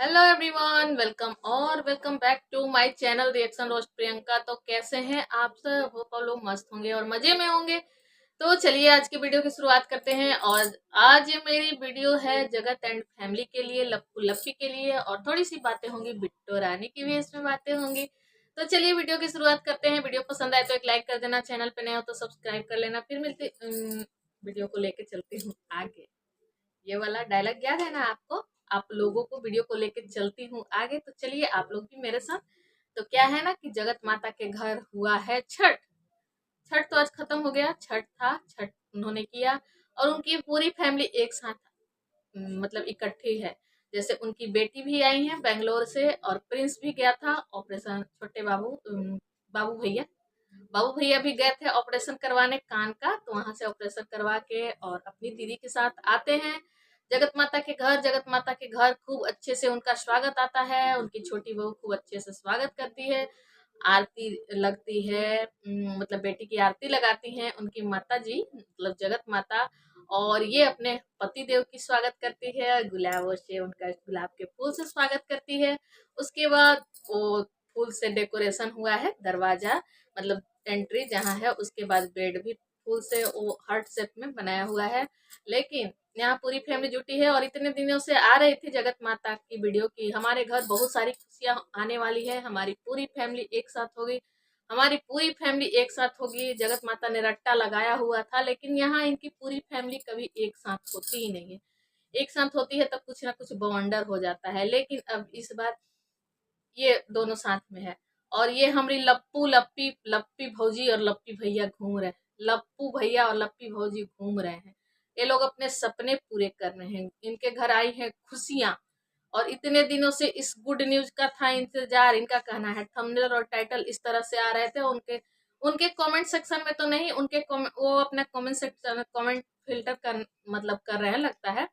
Hello everyone, welcome back to my channel reaction roast Priyanka. तो कैसे हैं आप सब? होप आप लोग मस्त होंगे और मजे में होंगे। तो चलिए आज की वीडियो की शुरुआत करते हैं। और आज मेरी वीडियो है जगत एंड फैमिली के लिए, लप्पू लप्पी के लिए, और थोड़ी सी बातें होंगी बिट्टो रानी की भी इसमें बातें होंगी। तो चलिए वीडियो की शुरुआत करते हैं। वीडियो पसंद आए तो एक लाइक कर देना, चैनल पे नए हो तो सब्सक्राइब कर लेना। फिर मिलते वीडियो को लेके चलती हूँ आगे। ये वाला डायलॉग याद है ना आपको? आप लोगों को वीडियो को लेके चलती हूँ आगे। तो चलिए आप लोग भी मेरे साथ। तो क्या है ना कि जगत माता के घर हुआ है छठ। छठ तो आज खत्म हो गया। छठ था, छठ उन्होंने किया और उनकी पूरी फैमिली एक साथ मतलब इकट्ठी है। जैसे उनकी बेटी भी आई है बेंगलोर से, और प्रिंस भी गया था ऑपरेशन। छोटे बाबू बाबू भैया बाबू भैया भी गए थे ऑपरेशन करवाने कान का। तो वहां से ऑपरेशन करवा के और अपनी दीदी के साथ आते हैं जगत माता के घर। जगत माता के घर खूब अच्छे से उनका स्वागत आता है। उनकी छोटी बहू खूब अच्छे से स्वागत करती है, आरती लगती है, मतलब बेटी की आरती लगाती हैं उनकी माता जी, मतलब जगत माता। और ये अपने पति देव की स्वागत करती है, गुलाबों से, उनका गुलाब के फूल से स्वागत करती है। उसके बाद वो फूल से डेकोरेशन हुआ है दरवाजा, मतलब एंट्री जहाँ है। उसके बाद बेड भी फूल से वो हार्ट शेप में बनाया हुआ है। लेकिन यहाँ पूरी फैमिली जुटी है और इतने दिनों से आ रही थी जगत माता की वीडियो की हमारे घर बहुत सारी खुशियां आने वाली है, हमारी पूरी फैमिली एक साथ होगी, हमारी पूरी फैमिली एक साथ होगी। जगत माता ने रट्टा लगाया हुआ था, लेकिन यहाँ इनकी पूरी फैमिली कभी एक साथ होती ही नहीं है। एक साथ होती है तब कुछ ना कुछ बवंडर हो जाता है, लेकिन अब इस बार ये दोनों साथ में है। और ये हमारी लप्पू लप्पी लप्पी भौजी और लप्पी भैया घूम रहे हैं। लप्पू भैया और लप्पी भौजी घूम रहे हैं। ये लोग अपने सपने पूरे कर रहे हैं। इनके घर आई हैं खुशियां, और इतने दिनों से इस गुड न्यूज का था इंतजार। इनका कहना है थंबनेल और टाइटल इस तरह से आ रहे थे उनके उनके कमेंट सेक्शन में तो नहीं, वो अपना कमेंट सेक्शन कमेंट फिल्टर कर मतलब कर रहे हैं लगता है।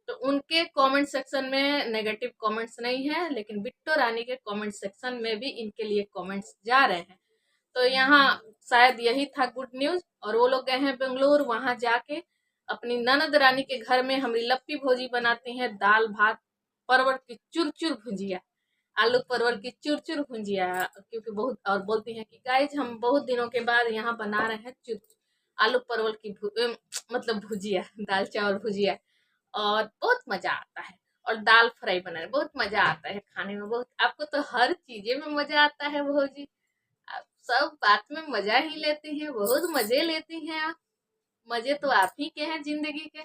तो उनके कमेंट सेक्शन में नेगेटिव कमेंट्स नहीं है, लेकिन बिट्टो रानी के कमेंट सेक्शन में भी इनके लिए कमेंट्स जा रहे हैं। तो यहाँ शायद यही था गुड न्यूज। और वो लोग गए हैं बेंगलोर, वहां जाके अपनी ननद रानी के घर में हमारी लप्पी भौजी बनाती हैं दाल भात, परवल की चुरचुर भुजिया, आलू परवल की चुरचुर भुजिया। क्योंकि बहुत, और बोलती हैं कि गाइज हम बहुत दिनों के बाद यहाँ बना रहे हैं आलू परवल की मतलब भुजिया, दाल चावल भुजिया। और बहुत मजा आता है। और दाल फ्राई बनाने बहुत मजा आता है खाने में। बहुत, आपको तो हर चीजें में मजा आता है भौजी। आप सब बात में मजा ही लेती हैं, बहुत मजे लेती हैं आप। मजे तो आप ही के हैं जिंदगी के।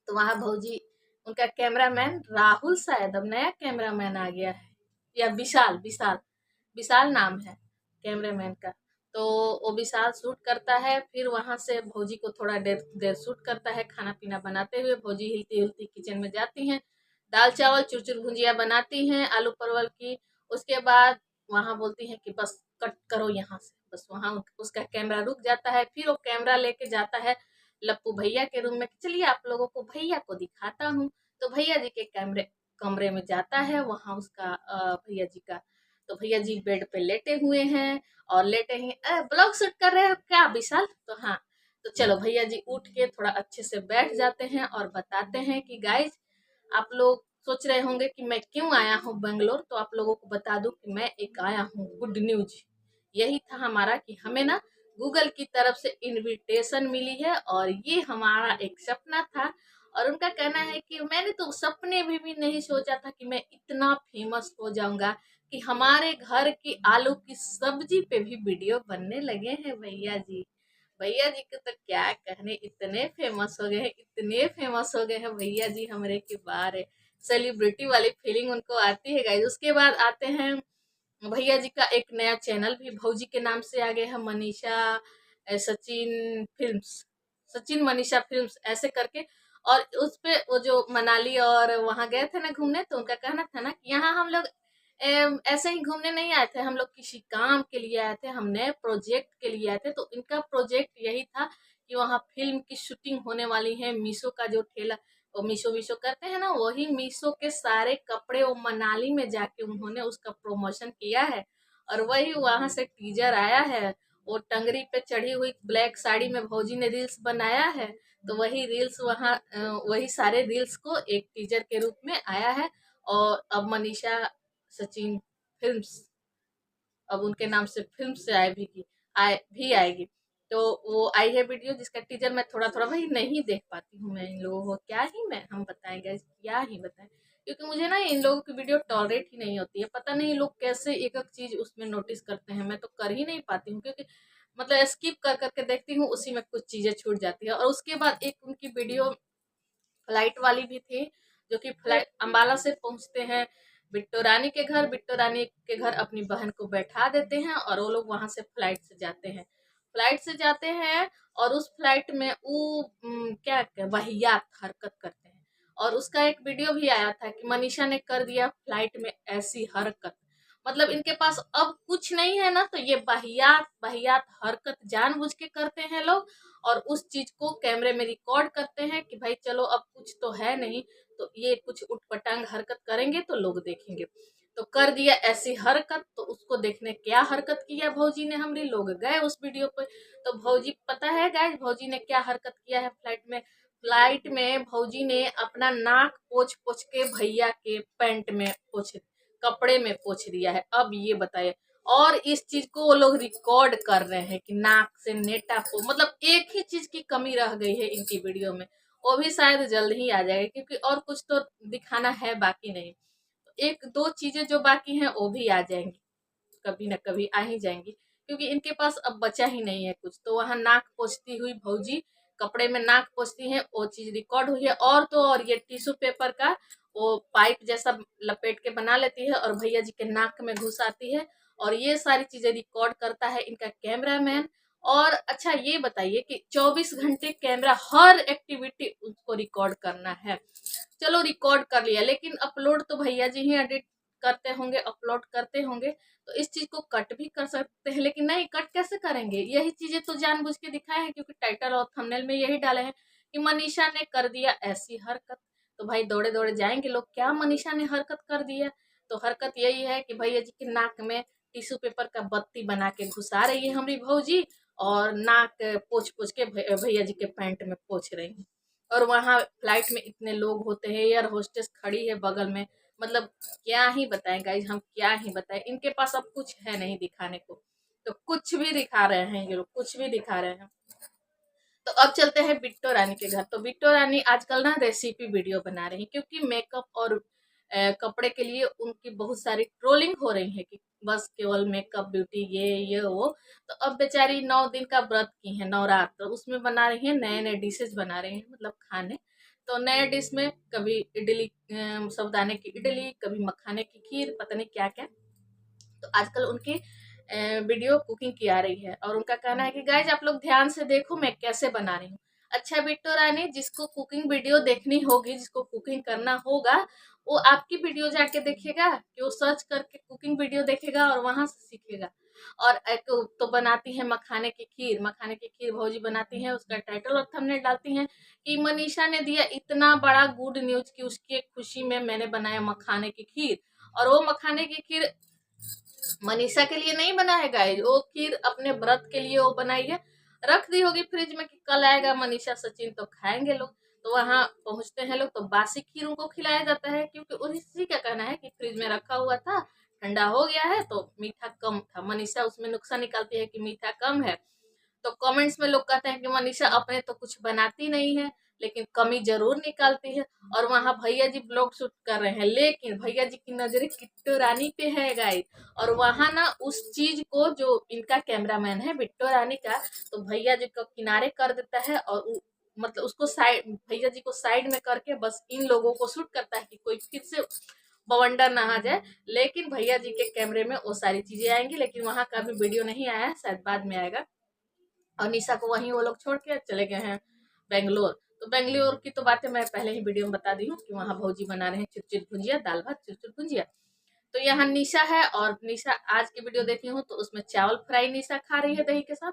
तो वहां भौजी, उनका कैमरामैन राहुल, शायद अब नया कैमरामैन आ गया है, या विशाल विशाल विशाल नाम है कैमरामैन का। तो वो विशाल शूट करता है, फिर वहां से भौजी को थोड़ा देर देर शूट करता है खाना पीना बनाते हुए। भौजी हिलती हिलती किचन में जाती हैं, दाल चावल चुरचुर भुजिया बनाती हैं आलू परवल की। उसके बाद वहां बोलती हैं कि बस कट करो यहाँ से, बस वहां उसका कैमरा रुक जाता है। फिर वो कैमरा लेके जाता है लप्पू भैया के रूम में कि चलिए आप लोगों को भैया को दिखाता हूँ। तो भैया जी के कमरे में जाता है, वहां उसका भैया जी का। तो भैया जी बेड पे लेटे हुए हैं, और लेटे ही ब्लॉग शूट कर रहे हो क्या विशाल? तो हाँ। तो चलो भैया जी उठ के थोड़ा अच्छे से बैठ जाते हैं और बताते हैं कि गाइज, आप लोग सोच रहे होंगे कि मैं क्यों आया हूँ बेंगलोर। तो आप लोगों को बता दूं कि मैं एक आया हूँ गुड न्यूज। यही था हमारा कि हमें ना गूगल की तरफ से इनविटेशन मिली है, और ये हमारा एक सपना था। और उनका कहना है कि मैंने तो सपने में भी नहीं सोचा था कि मैं इतना फेमस हो जाऊंगा कि हमारे घर की आलू की सब्जी पे भी वीडियो बनने लगे हैं भैया जी। भैया जी के तो क्या कहने, इतने फेमस हो गए हैं, इतने फेमस हो गए हैं भैया जी हमारे के बारे। सेलिब्रिटी वाली फीलिंग उनको आती है गाइस। उसके बाद आते हैं भैया जी का एक नया चैनल भी भौजी के नाम से आ गया है, मनीषा सचिन फिल्म्स, सचिन मनीषा फिल्म्स ऐसे करके। और उस पे वो जो मनाली और वहां गए थे ना घूमने, तो उनका कहना था ना कि यहाँ हम लोग ऐसे ही घूमने नहीं आए थे, हम लोग किसी काम के लिए आए थे, हम नए प्रोजेक्ट के लिए आए थे। तो इनका प्रोजेक्ट यही था कि वहाँ फिल्म की शूटिंग होने वाली है। मीशो का जो ठेला, वो मीशो मीशो करते हैं ना, वही मीशो के सारे कपड़े वो मनाली में जाके उन्होंने उसका प्रमोशन किया है। और वही वहां से टीजर आया है। वो टंगरी पे चढ़ी हुई ब्लैक साड़ी में भौजी ने रील्स बनाया है। तो वही रील्स वहाँ वही सारे रील्स को एक टीजर के रूप में आया है। और अब मनीषा सचिन फिल्म्स, अब उनके नाम से फिल्म से आएगी। तो वो आई है वीडियो जिसका टीजर मैं थोड़ा थोड़ा भाई नहीं देख पाती हूँ। मैं इन लोगों को क्या ही मैं हम बताएं गाइस, क्या ही बताएं, क्योंकि मुझे ना इन लोगों की वीडियो टॉलरेट ही नहीं होती है। पता नहीं लोग कैसे एक एक चीज उसमें नोटिस करते हैं, मैं तो कर ही नहीं पाती हूँ, क्योंकि मतलब स्किप कर करके देखती हूँ, उसी में कुछ चीजें छूट जाती है। और उसके बाद एक उनकी वीडियो फ्लाइट वाली भी थी, जो कि फ्लाइट अंबाला से पहुंचते हैं बिट्टो रानी के घर, बिट्टो रानी के घर अपनी बहन को बैठा देते हैं और वो लोग वहां से फ्लाइट से जाते हैं। फ्लाइट से जाते हैं और उस फ्लाइट में वो क्या वाहियात हरकत करते हैं। और उसका एक वीडियो भी आया था कि मनीषा ने कर दिया फ्लाइट में ऐसी हरकत। मतलब इनके पास अब कुछ नहीं है ना, तो ये वाहियात वाहियात हरकत जानबूझ के करते हैं लोग, और उस चीज को कैमरे में रिकॉर्ड करते हैं कि भाई चलो अब कुछ तो है नहीं, तो ये कुछ उटपटांग हरकत करेंगे तो लोग देखेंगे। तो कर दिया ऐसी हरकत, तो उसको देखने क्या हरकत किया भौजी ने, हमरे लोग गए उस वीडियो पे। तो भौजी पता है गाइस भौजी ने क्या हरकत किया है फ्लाइट में? फ्लाइट में भौजी ने अपना नाक पोछ पोछ के भैया के पैंट में पोछ, कपड़े में पोछ दिया है। अब ये बताइए, और इस चीज को वो लोग रिकॉर्ड कर रहे हैं कि नाक से नेटा को, मतलब एक ही चीज की कमी रह गई है इनकी वीडियो में, वो भी शायद जल्द ही आ जाएगा, क्योंकि और कुछ तो दिखाना है बाकी नहीं। एक दो चीजें जो बाकी हैं वो भी आ जाएंगी, कभी ना कभी आ ही जाएंगी, क्योंकि इनके पास अब बचा ही नहीं है कुछ। तो वहां नाक पोछती हुई भौजी, कपड़े में नाक पोछती है, वो चीज रिकॉर्ड हुई है। और तो और ये टिश्यू पेपर का वो पाइप जैसा लपेट के बना लेती है और भैया जी के नाक में घुसाती है, और ये सारी चीजें रिकॉर्ड करता है इनका कैमरामैन। और अच्छा ये बताइए कि 24 घंटे कैमरा हर एक्टिविटी उसको रिकॉर्ड करना है। चलो रिकॉर्ड कर लिया, लेकिन अपलोड तो भैया जी ही एडिट करते होंगे, अपलोड करते होंगे, तो इस चीज को कट भी कर सकते हैं। लेकिन नहीं, कट कैसे करेंगे? यही चीजें तो जानबूझ के दिखाए हैं, क्योंकि टाइटल और थंबनेल में यही डाले हैं कि मनीषा ने कर दिया ऐसी हरकत। तो भाई दौड़े दौड़े जाएंगे लोग, क्या मनीषा ने हरकत कर दिया? तो हरकत यही है कि भैया जी के नाक में टिश्यू पेपर का बत्ती बना के घुसा रही है हमारी भौजी, और नाक पोछ पोछ के भैया जी के पैंट में पोछ रही है। और वहां फ्लाइट में इतने लोग होते हैं, एयर होस्टेस खड़ी है बगल में, मतलब क्या ही बताएं गाइज, हम क्या ही बताएं, इनके पास अब कुछ है नहीं दिखाने को। तो कुछ भी दिखा रहे हैं ये लोग, कुछ भी दिखा रहे हैं। तो अब चलते हैं बिट्टो रानी के घर। तो बिट्टो रानी आजकल ना रेसिपी वीडियो बना रही है, क्योंकि मेकअप और कपड़े के लिए उनकी बहुत सारी ट्रोलिंग हो रही है कि बस केवल मेकअप ब्यूटी ये वो। तो अब बेचारी 9 दिन का व्रत की है, नवरात्र, तो उसमें बना रही है नए नए डिशेज बना रही है, मतलब खाने। तो नए डिश में कभी इडली, साबुदाने की इडली, कभी मखाने की खीर, पता नहीं क्या क्या। तो आजकल उनकी वीडियो कुकिंग की आ रही है, और उनका कहना है कि गाइज आप लोग ध्यान से देखो मैं कैसे बना रही हूँ। अच्छा बिट्टो रानी, जिसको कुकिंग वीडियो देखनी होगी, जिसको कुकिंग करना होगा, वो आपकी वीडियो जाके देखेगा, कि वो सर्च करके कुकिंग वीडियो देखेगा और वहां से सीखेगा। और एक तो बनाती है मखाने की खीर, मखाने की खीर भौजी बनाती है, उसका टाइटल और थंबनेल डालती हैं कि मनीषा ने दिया इतना बड़ा गुड न्यूज कि उसकी खुशी में मैंने बनाया मखाने की खीर। और वो मखाने की खीर मनीषा के लिए नहीं बना है गाइस, वो खीर अपने व्रत के लिए वो बनाई है, रख दी होगी फ्रिज में कि कल आएगा मनीषा सचिन तो खाएंगे लोग। तो वहां पहुंचते हैं लोग तो बासी खीर उनको खिलाया जाता है, क्योंकि उसी का कहना है कि फ्रिज में रखा हुआ था, ठंडा हो गया है, तो मीठा कम था। मनीषा उसमें नुक्सा निकालती है कि मीठा कम है। तो कमेंट्स में लोग कहते हैं कि मनीषा अपने तो कुछ बनाती नहीं है, लेकिन कमी जरूर निकालती है। और वहां भैया जी ब्लॉग शूट कर रहे हैं, लेकिन भैया जी की नजरें किट्टू रानी पे है गाइस। और वहां ना उस चीज को, जो इनका कैमरामैन है बिट्टो रानी का, तो भैया जी को किनारे कर देता है, और मतलब उसको साइड, भैया जी को साइड में करके बस इन लोगों को शूट करता है कि कोई फिर से बवंडर ना आ जाए। लेकिन भैया जी के कैमरे में वो सारी चीजें आएंगी, लेकिन वहां का भी वीडियो नहीं आया है, शायद बाद में आएगा। और निशा को वहीं वो लोग छोड़ के चले गए हैं बेंगलोर। तो बेंगलोर की तो बातें मैं पहले ही वीडियो में बता दी हूँ कि वहां भौजी बना रहे हैं चिरचिर भुंजिया, दाल भात चिरचिर भुंजिया। तो यहाँ निशा है, और निशा आज की वीडियो देखी हूँ तो उसमें चावल फ्राई निशा खा रही है दही के साथ,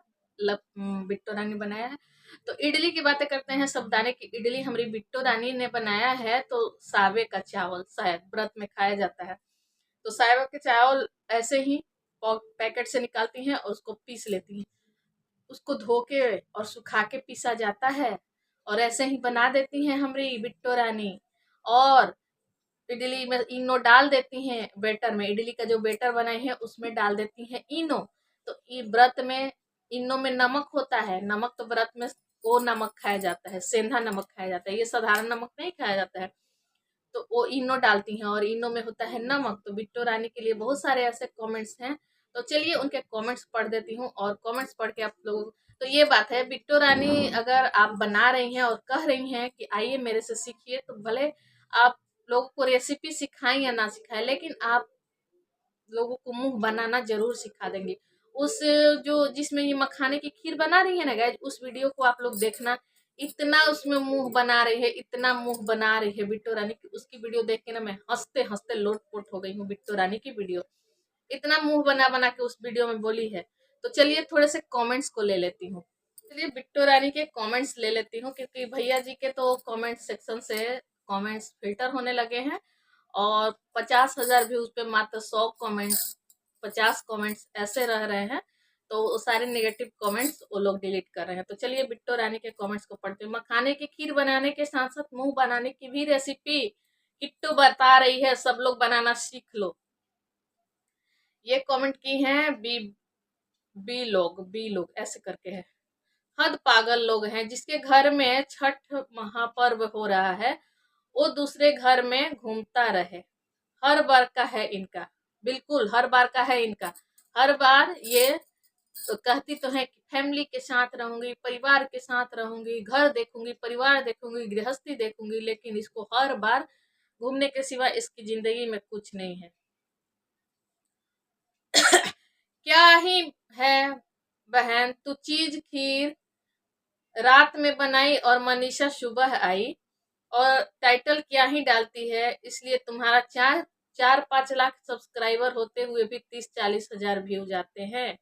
बिट्टो रानी बनाया है। तो इडली की बातें करते हैं, साबुदाने की इडली हमारी बिट्टो रानी ने बनाया है। तो सावे का चावल शायद व्रत में खाया जाता है। तो सावे के चावल ऐसे ही पैकेट से निकालती हैं और उसको पीस लेती हैं, उसको धो के और सुखा के पीसा जाता है, और ऐसे ही बना देती हैं हमारी बिट्टो रानी। और इडली में इनो डाल देती हैं, बेटर में इडली का जो बेटर बनाए हैं उसमें डाल देती हैं इनो। तो व्रत में इनो में नमक होता है, नमक तो व्रत में वो नमक खाया जाता है, सेंधा नमक खाया जाता है, ये साधारण नमक नहीं खाया जाता है। तो वो इनो डालती हैं और इनो में होता है नमक। तो बिट्टो रानी के लिए बहुत सारे ऐसे कमेंट्स हैं, तो चलिए उनके कमेंट्स पढ़ देती हूँ और कमेंट्स पढ़ के आप लोग, तो ये बात है बिट्टो रानी, अगर आप बना रही हैं और कह रही हैं कि आइए मेरे से सीखिए, तो भले आप लोगों को रेसिपी सिखाएं या ना सिखाएं, लेकिन आप लोगों को मुंह बनाना जरूर सिखा देंगे। उस जो जिसमें ये मखाने की खीर बना रही है ना गाइज, उस वीडियो को आप लोग देखना, इतना उसमें मुंह बना रही है, इतना मुंह बना रही है बिट्टो रानी की। उसकी वीडियो देख के ना मैं हंसते हंसते लोटपोट हो गई हूँ। बिट्टो रानी की वीडियो इतना मुंह बना बना के उस वीडियो में बोली है। तो चलिए थोड़े से कमेंट्स को ले लेती हूँ। चलिए बिट्टो रानी के कमेंट्स ले लेती हूँ, क्योंकि भैया जी के तो कमेंट सेक्शन से कमेंट्स फिल्टर होने लगे हैं और 50,000 व्यूज पे मात्र 100 कमेंट्स, 50 कमेंट्स ऐसे रह रहे हैं। तो वो सारे नेगेटिव कमेंट्स वो लोग डिलीट कर रहे हैं। तो चलिए बिट्टो रानी के कमेंट्स को पढ़ते हैं। मखाने की खीर बनाने के साथ साथ मुंह बनाने की भी रेसिपी किट्टू बता रही है, सब लोग बनाना सीख लो। ये कमेंट की हैं बी लोग ऐसे करके है। हद पागल लोग हैं, जिसके घर में छठ महापर्व हो रहा है वो दूसरे घर में घूमता रहे। हर बार का है इनका, बिल्कुल हर बार का है इनका। हर बार ये कहती तो है कि फैमिली के साथ रहूंगी, परिवार के साथ रहूंगी, घर देखूंगी, परिवार देखूंगी, गृहस्थी देखूंगी, लेकिन इसको हर बार घूमने के सिवा इसकी जिंदगी में कुछ नहीं है। क्या ही है बहन, तू चीज खीर रात में बनाई और मनीषा सुबह आई, और टाइटल क्या ही डालती है, इसलिए तुम्हारा 4-5 लाख सब्सक्राइबर होते हुए भी 30-40 हजार व्यू जाते हैं।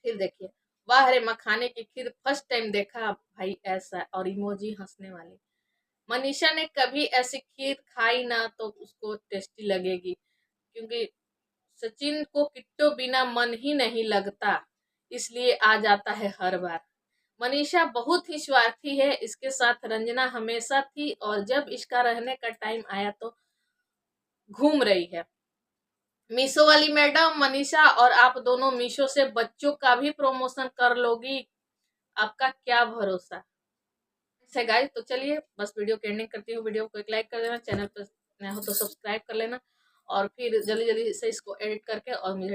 फिर देखिए, वाह रे मखाने की खीर फर्स्ट टाइम देखा भाई ऐसा, और इमोजी हंसने वाली। मनीषा ने कभी ऐसी खीर खाई ना तो उसको टेस्टी लगेगी, क्योंकि सचिन को किट्टो बिना मन ही नहीं लगता, इसलिए आ जाता है हर बार। मनीषा बहुत ही स्वार्थी है, इसके साथ रंजना हमेशा थी और जब इसका रहने का टाइम आया तो घूम रही है। मीशो वाली मैडम मनीषा, और आप दोनों मीशो से बच्चों का भी प्रमोशन कर लोगी, आपका क्या भरोसा है गाइस। तो चलिए बस वीडियो की एंडिंग करती हूँ। वीडियो को एक लाइक कर देना, चैनल पर नया हो तो सब्सक्राइब कर लेना, और फिर जल्दी जल्दी से इसको एडिट करके और मुझे